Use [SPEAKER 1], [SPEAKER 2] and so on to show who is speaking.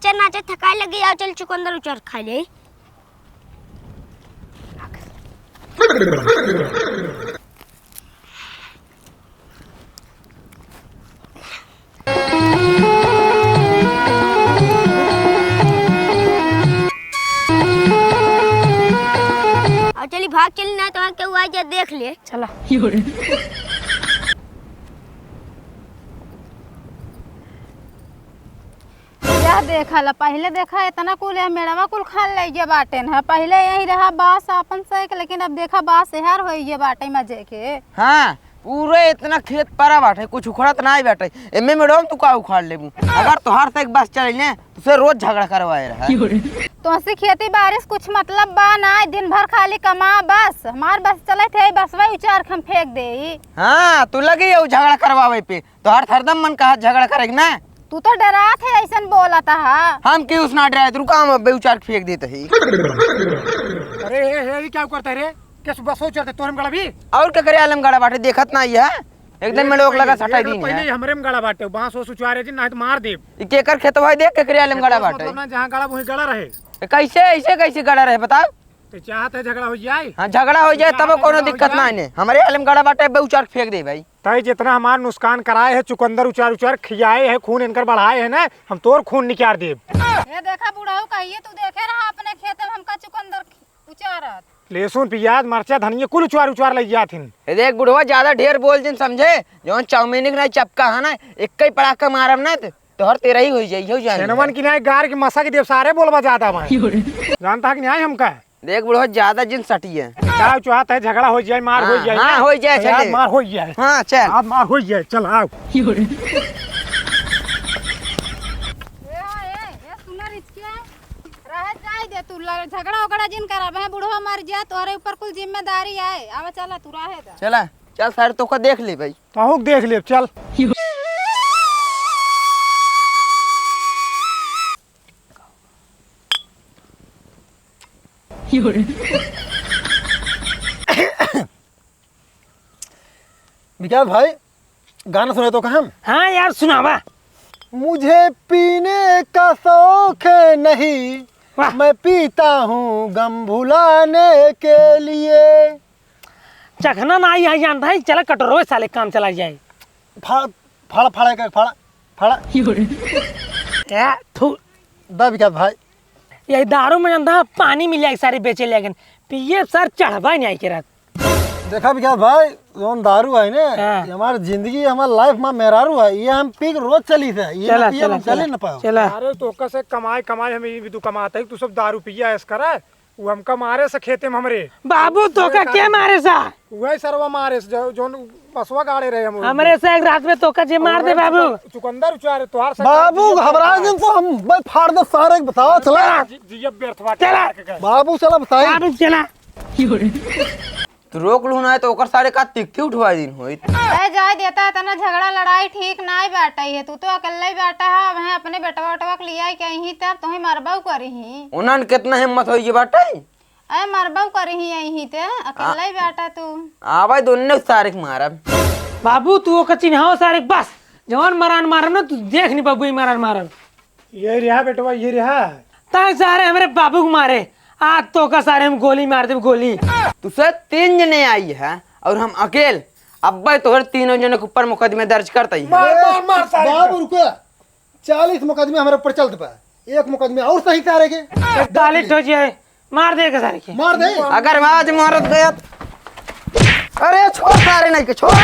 [SPEAKER 1] नाचे नाचे थकाई लगी आओ चल चुकंदर उचर खा ले। चली भाग चली ना तो क्या हुआ जा देख ले चला।
[SPEAKER 2] यह देखा ला पहले देखा इतना कुल है मेड़वा कुल खान ले बाटे है पहले यही रहा बास अपन से लेकिन अब देखा बास शहर हो बाटे मजे के।
[SPEAKER 3] हाँ पूरे इतना खेत परा बाटे कुछ उखड़त ना बाटे एमे मैडम तू का उखाड़ लेबू अगर तोहार से एक बस चले तो से रोज झगड़ा करवाए रहा।
[SPEAKER 2] तो ऐसी खेती बारिश कुछ मतलब बा ना दिन भर खाली कमा बस हमार बस चले थे बसवा उचार हम फेंक दे।
[SPEAKER 3] हाँ तू लगी है झगड़ा करवावे पे तोहार हरदम मन कहा झगड़ा करेगी ना।
[SPEAKER 2] तू तो डरा थे ऐसा बोला था।
[SPEAKER 3] हम क्यों उस ना डराए तू काम बेउचार फेंक देते ही।
[SPEAKER 4] अरे क्या करता रे क्या सुबह सो चलते तोरम गड़ा भी
[SPEAKER 3] और क्या करे आलम गाड़ा बाटे देखत ना है एकदम में लोग लगा सटाई दी
[SPEAKER 4] पहले हमरे में गड़ा बाटे बांस हो सुचारे जी ना तो मार दे
[SPEAKER 3] केकर खेत भाई देख के करे आलम गाड़ा बाटे
[SPEAKER 4] मतलब ना जहां गड़ा वही गड़ा रहे
[SPEAKER 3] कैसे ऐसे कैसे गड़ा रहे बताओ।
[SPEAKER 4] तो चाहते झगड़ा हो जाए।
[SPEAKER 3] हाँ झगड़ा हो जाए तब कोनो दिक्कत ना है हमारे आलम गाड़ा बाटे बेउचार फेंक दे भाई।
[SPEAKER 4] तय जितना हमार नुकसान कराए है चुकंदर उचार उचार खियाए है खून इनकर बढ़ाए है ना हम तोर खून निकाल दे।
[SPEAKER 2] ये देखा बुढ़ाऊ कहिए तू देखे रहा अपने खेत में हमका चुकंदर उचारत
[SPEAKER 4] लहसुन प्याज मरचा धनिया कुल उचार उचार ले जाथिन।
[SPEAKER 3] देख बुढ़वा ज्यादा ढेर बोल जिन समझे जो चाउमीन ना चपका है ना एक ही पड़ाका मारम ना तो हर तेरा ही हो जाए
[SPEAKER 4] सेनवन की न्याय गार की मसा की देव सारे बोलवा जाता मैं जानता कि न्याय हमका
[SPEAKER 3] देख बुढ़वा ज्यादा जिन सटी है
[SPEAKER 4] क्या चाहता है झगड़ा हो जाए मार हो जाए।
[SPEAKER 3] हाँ हो जाए चल
[SPEAKER 4] मार हो जाए।
[SPEAKER 3] हाँ चल
[SPEAKER 4] आप मार हो जाए चल आओ।
[SPEAKER 2] दे तू झगड़ा उगड़ा जिन करब है बुढ़वा मर जा तोरे ऊपर कुल जिम्मेदारी है अब चला तू रहे दा
[SPEAKER 3] चला चल सर तो का देख ले भाई
[SPEAKER 4] तो देख ले चल।
[SPEAKER 5] विकास भाई गाना सुने तो हम।
[SPEAKER 4] हाँ यार सुनावा।
[SPEAKER 5] मुझे पीने का शौक है नहीं मैं पीता हूँ गम भुलाने के लिए।
[SPEAKER 4] चखना ना आई है जानता है चला कटोरो साले काम चला जाए।
[SPEAKER 5] फाड़ा फाड़ा कर फाड़ा फाड़ा
[SPEAKER 4] क्या थू
[SPEAKER 5] दा विकास भाई
[SPEAKER 4] यही दारू में जानता पानी मिल जाए सारे बेचे लेकिन पिए सर चढ़वा नहीं आई के रात।
[SPEAKER 5] देखा विकास भाई जोन दारू है ना
[SPEAKER 4] हाँ।
[SPEAKER 5] हमारी जिंदगी हमारी लाइफ में मेहरारू है ये हम पी रोज चली थे ये
[SPEAKER 4] चला,
[SPEAKER 5] ना पिए हम
[SPEAKER 4] चला,
[SPEAKER 5] चले ना पाओ।
[SPEAKER 4] चला अरे तो कैसे कमाए कमाए हम भी तू कमाता है तू सब दारू पिया ऐस करे वो हमका मारे से खेते में हमरे बाबू तो का क्या मारे सा वही सरवा मारे जोन बसवा गाड़े रहे हम हमरे से एक रात में तो का जे मार दे बाबू चुकंदर उचारे तोहार से
[SPEAKER 5] बाबू घबरा दिन तो हम भाई फाड़ दे सारे बताओ चला
[SPEAKER 4] जिया व्यर्थ चला
[SPEAKER 5] बाबू चला बताइए
[SPEAKER 4] बाबू चला
[SPEAKER 3] तो रोक लू ना तो ओकर सारे का तिक्की उठवा दिन होई
[SPEAKER 2] जाए देता है तना झगड़ा लड़ाई ठीक ना ही बैठा है तू तो अकेला ही बैठा है वह अपने बेटवा बेटवा के लिया कहीं तब तो ही मरबाऊ करही
[SPEAKER 3] उन्हन कितना हिम्मत होई बाटे
[SPEAKER 2] अरे मरबाऊ करही यहीं ते अकेला ही बैठा तू
[SPEAKER 3] आवाज दोनों सारे मारब
[SPEAKER 4] बाबू तू ओकर चिन्हाओ सारे बस जवान मरान मारब ना तू देख नहीं बाबू मरान मारब ये रहा बेटवा ये रहा ताए सारे हमारे बाबू को मारे आज तो का सारे हम गोली मार दे गोली
[SPEAKER 3] तुसे 3 जने आई है और हम अकेल अब तो तीनों जने के ऊपर मुकदमे दर्ज करता ही
[SPEAKER 5] बाबू रुको 40 मुकदमे हमारे ऊपर चलते पा एक मुकदमे और सही करेंगे
[SPEAKER 4] 41 हो जाए मार देगा सारे के
[SPEAKER 5] मार दे
[SPEAKER 3] अगर आज मारत गया अरे छोड़ सारे नहीं के छोड़